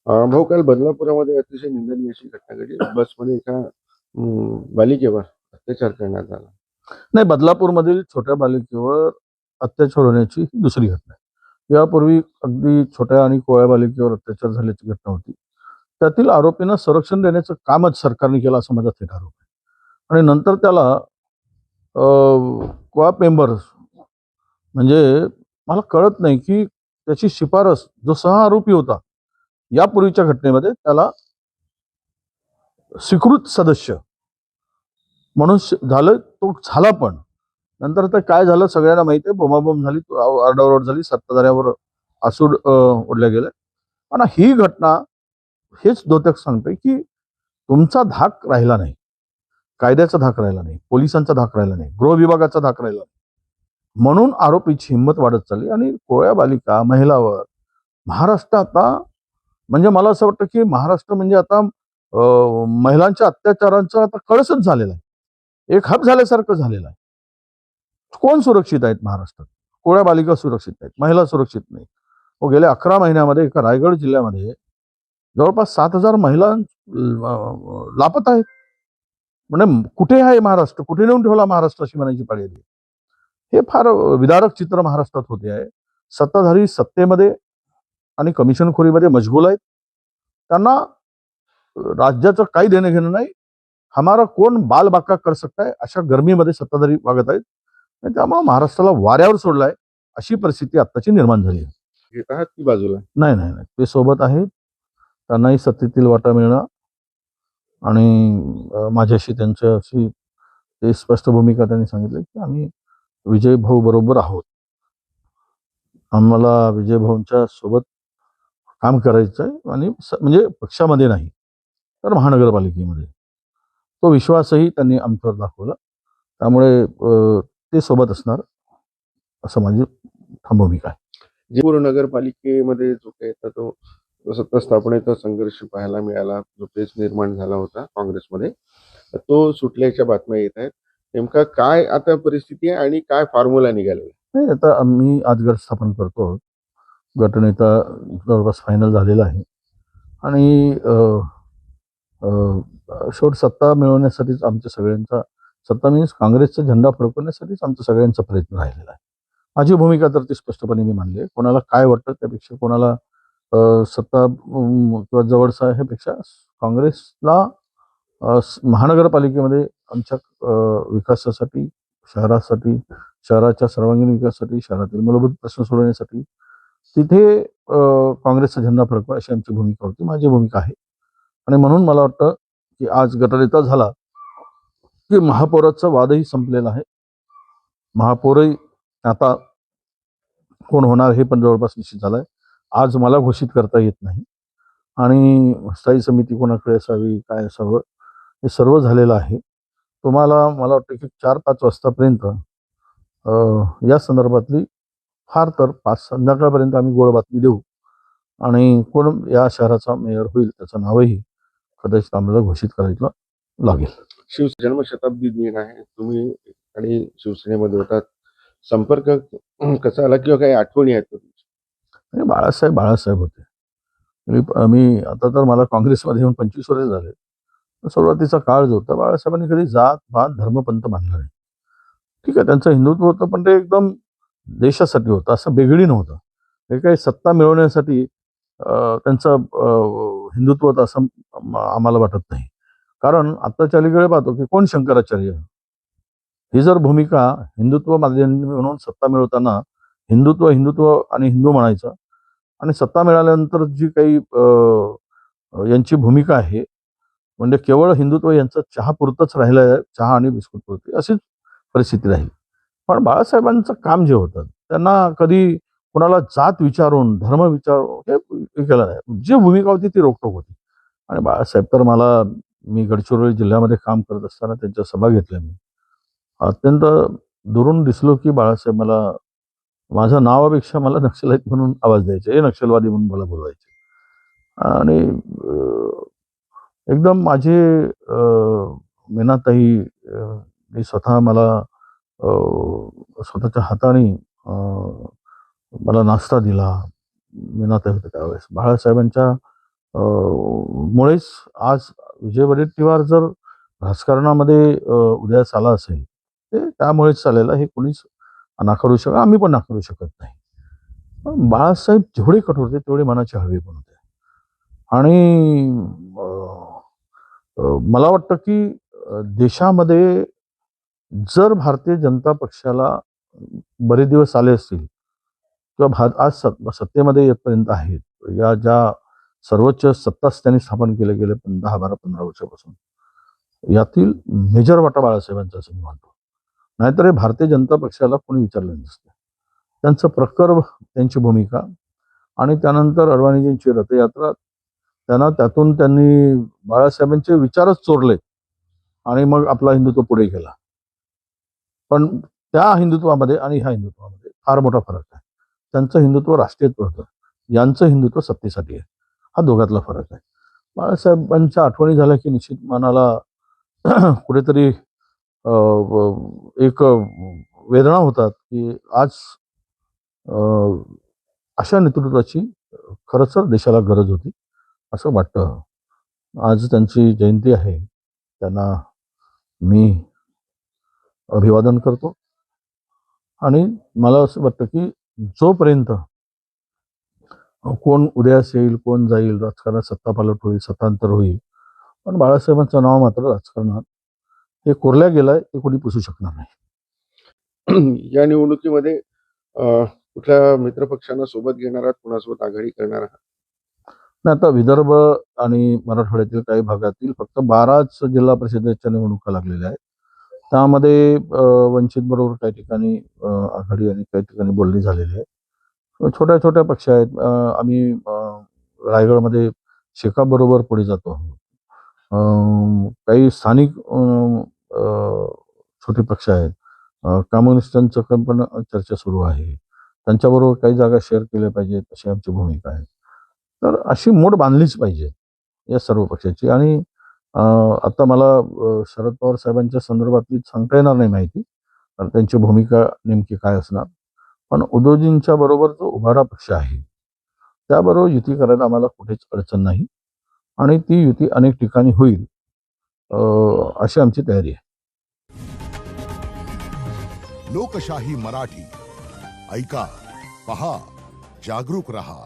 भाऊ, काल बदलापुरामध्ये अतिशय निंदनीय अशी घटना घडली. बसमध्ये एका बालिकेवर अत्याचार करण्यात आला. नाही, बदलापूरमधील छोट्या बालिकेवर अत्याचार होण्याची ही दुसरी घटना आहे. यापूर्वी अगदी छोट्या आणि कोवळ्या बालिकेवर अत्याचार झाल्याची घटना होती. त्यातील आरोपींना संरक्षण देण्याचं कामच सरकारने केलं असं माझा थेट आरोप आहे. आणि नंतर त्याला कोऑप मेंबर्स म्हणजे मला कळत नाही की त्याची शिफारस जो सह आरोपी होता यापूर्वीच्या घटनेमध्ये त्याला स्वीकृत सदस्य म्हणून झालं, तो झाला. पण नंतर तर काय झालं सगळ्यांना माहिती आहे. बोंबाबोंब झाली, आरडाओरड झाली, सत्ताधाऱ्यावर आसूड ओढल्या गेल्या. पण ही घटना हेच द्योतक सांगते की तुमचा धाक राहिला नाही, कायद्याचा धाक राहिला नाही, पोलिसांचा धाक राहिला नाही, गृह विभागाचा धाक राहिला नाही. म्हणून आरोपीची हिंमत वाढत चालली आणि कोळ्या बालिका महिलावर महाराष्ट्र आता म्हणजे मला असं वाटतं की महाराष्ट्र म्हणजे आता महिलांच्या अत्याचारांचा आता कळसच झालेला आहे, एक हब झाल्यासारखं झालेलं आहे. कोण सुरक्षित आहेत महाराष्ट्रात? कोळ्या बालिका सुरक्षित आहेत, महिला सुरक्षित नाही. गेल्या 11 महिन्यामध्ये एका रायगड जिल्ह्यामध्ये जवळपास 7,000 महिला लापता आहेत. म्हणजे कुठे आहे महाराष्ट्र, कुठे नेऊन ठेवला महाराष्ट्र अशी म्हणायची पाळी आली. हे फार विदारक चित्र महाराष्ट्रात होते आहे. सत्ताधारी सत्तेमध्ये आणि कमिशनखोरीमध्ये मशगूल आहेत. त्यांना राज्याचं काही देणं घेणं नाही. हमारा कोण बाल बाका कर सकता है अशा गरमीमध्ये सत्ताधारी वागत आहेत. त्यामुळे महाराष्ट्राला वाऱ्यावर सोडलाय अशी परिस्थिती आत्ताची निर्माण झाली आहे. घेत आहात की बाजूला? नाही नाही नाही, ते सोबत आहेत. त्यांनाही सत्तेतील वाटा मिळणं आणि माझ्याशी त्यांच्या अशी ते स्पष्ट भूमिका त्यांनी सांगितली की आम्ही विजय भाऊ बरोबर आहोत. आम्हाला विजय भाऊंच्या सोबत काम करायचं आहे आणि म्हणजे पक्षामध्ये नाही तर महानगरपालिकेमध्ये. तो विश्वासही त्यांनी आमच्यावर दाखवला. त्यामुळे ते सोबत असणार असं माझी ठाम भूमिका आहे. जयपूर नगरपालिकेमध्ये जो काही तो सत्ता स्थापनेचा संघर्ष पाहायला मिळाला, जो पेच निर्माण झाला होता काँग्रेसमध्ये, तो सुटल्याच्या बातम्या येत आहेत. नेमका काय आता परिस्थिती आहे आणि काय फॉर्म्युला निघालेला? नाही, आता आम्ही आज गट स्थापन करतो. गटनेता जवळपास फायनल झालेला आहे आणि शेवट सत्ता मिळवण्यासाठीच आमच्या सगळ्यांचा, सत्ता मीन्स काँग्रेसचा झेंडा फडकवण्यासाठीच आमचा सगळ्यांचा प्रयत्न राहिलेला आहे. माझी भूमिका तर ती स्पष्टपणे मी मांडली आहे. कोणाला काय वाटतं त्यापेक्षा, कोणाला सत्ता किंवा जवळचा ह्यापेक्षा काँग्रेसला महानगरपालिकेमध्ये आमच्या विकासासाठी, शहरासाठी, शहराच्या सर्वांगीण विकासासाठी, शहरातील मूलभूत प्रश्न सोडवण्यासाठी तिथे काँग्रेसचा झेंडा फडकवा अशी आमची भूमिका होती, माझी भूमिका आहे. आणि म्हणून मला वाटतं की आज गटनेता झाला की महापौराचा वादही संपलेला आहे. महापौरही आता कोण होणार हे पण जवळपास निश्चित झालं आहे. आज मला घोषित करता येत नाही आणि स्थायी समिती कोणाकडे असावी, काय असावं, हे सर्व झालेलं आहे. तुम्हाला मला वाटतं की 4-5 वाजतापर्यंत या संदर्भातली फार तर 5 संध्याकाळपर्यंत आम्ही गोड बातमी देऊ आणि कोण या शहराचा मेयर होईल त्याचं नावही कदाचित आम्हाला घोषित करायला लागेल. जन्मशताब्दी दिन आहे, तुम्ही आणि शिवसेनेमध्ये होतात. संपर्क कसा आला किंवा काही आठवणी आहेत तुमच्या? बाळासाहेब होते. मी आता तर मला काँग्रेसमध्ये येऊन 25 वर्ष झाले. सुरुवातीचा काळ जो होता, बाळासाहेबांनी कधी जात पात धर्मपंथ मानला नाही. ठीक आहे, त्यांचं हिंदुत्व होतं पण ते एकदम देशासाठी होतं, असं बेगडी नव्हतं. हे काही सत्ता मिळवण्यासाठी त्यांचं हिंदुत्व होतं असं आम्हाला वाटत नाही. कारण आत्ताच्या अलीकडे पाहतो की कोण शंकराचार्य, ही जर भूमिका हिंदुत्व माध्यम म्हणून सत्ता मिळवताना हिंदुत्व आणि हिंदू म्हणायचं आणि सत्ता मिळाल्यानंतर जी काही यांची भूमिका आहे म्हणजे केवळ हिंदुत्व यांचं चहा पुरतंच राहिलं आहे, चहा आणि बिस्कुट पुरते अशीच परिस्थिती राहील. पण बाळासाहेबांचं काम जे होतं त्यांना कधी कुणाला जात विचारून, धर्म विचारून हे केलं नाही. जी भूमिका होती ती रोखोक होती. आणि बाळासाहेब तर मी गडचिरोली जिल्ह्यामध्ये काम करत असताना त्यांच्या सभा घेतल्या. मी अत्यंत दुरून दिसलो की बाळासाहेब मला माझ्या नावापेक्षा मला नक्षलाईट म्हणून आवाज द्यायचे, हे नक्षलवादी म्हणून मला बोलवायचे. आणि एकदम माझे मीनाताई मी स्वतः मला स्वतःच्या हाताने मला नाश्ता दिला, मीनाताई होते त्यावेळेस. बाळासाहेबांच्या मुळेच आज विजय वडेट्टीवार जर राजकारणामध्ये उदयास आला असेल, ते त्यामुळेच आलेलं हे कोणीच नाकारू शकत, आम्ही पण नाकारू शकत नाही. पण बाळासाहेब जेवढे कठोर होते तेवढे मनाचे हळवे पण होते. आणि मला वाटतं की देशामध्ये जर भारतीय जनता पक्षाला बरेच दिवस आले असतील किंवा आज सत्तेमध्ये येतपर्यंत आहेत, या ज्या सर्वोच्च सत्ताच त्यांनी स्थापन केले गेले 10, 12, 15 वर्षापासून, यातील मेजर वाटा बाळासाहेबांचा असं मी मानतो. नाहीतर हे भारतीय जनता पक्षाला कोणी विचारलं नसतं. त्यांचं प्रखर त्यांची भूमिका आणि त्यानंतर अडवाणीजींची रथयात्रा, त्यातून त्यांनी बाळासाहेबांचे विचारच चोरले आणि मग आपला हिंदुत्व पुढे गेला. पण त्या हिंदुत्वामध्ये आणि ह्या हिंदुत्वामध्ये फार मोठा फरक आहे. त्यांचं हिंदुत्व राष्ट्रीयत्व होतं, यांचं हिंदुत्व सत्तेसाठी आहे. हा दोघातला फरक आहे. बाळासाहेबांच्या आठवणी झाल्या की निश्चित मनाला कुठेतरी एक वेदना होतात की आज अशा नेतृत्वाची खरंच देशाला गरज होती असं वाटतं. आज त्यांची जयंती आहे, त्यांना मी अभिवादन करतो. आणि मला असं वाटतं की जोपर्यंत कोण उदयास येईल, कोण जाईल, राजकारणात सत्तापालट होईल, सत्तांतर होईल, पण बाळासाहेबांचं नाव मात्र राजकारणात हे कोरल्या गेलंय, ते कोणी पुसू शकणार नाही. या निवडणुकीमध्ये कुठल्या मित्रपक्षांना सोबत घेणार आहात, कुणासोबत आघाडी करणार आहात? नाही, आता विदर्भ आणि मराठवाड्यातील काही भागातील फक्त 12च जिल्हा परिषदेच्या निवडणुका लागलेल्या आहेत. त्यामध्ये वंचित बरोबर काही ठिकाणी आघाडी आणि काही ठिकाणी बोलणी झालेली आहे. छोट्या छोट्या पक्ष आहेत. आम्ही रायगडमध्ये शेकाप बरोबर पुढे जातो. काही स्थानिक छोटे पक्ष आहेत. कम्युनिस्टांचं पण चर्चा सुरू आहे. त्यांच्याबरोबर काही जागा शेअर केल्या पाहिजेत अशी आमची भूमिका आहे. तर अशी मोड बांधलीच पाहिजे या सर्व पक्षाची. आणि आता मला शरद पवार साहेबांच्या संदर्भातली सांगता येणार नाही माहिती, कारण त्यांची भूमिका नेमकी काय असणार. पण उद्धवजींच्या बरोबर जो उभाटा पक्ष आहे त्याबरोबर युती करायला आम्हाला कुठेच अडचण नाही आणि ती युती अनेक ठिकाणी होईल अशी आमची तयारी आहे. लोकशाही मराठी ऐका, पहा, जागरूक रहा.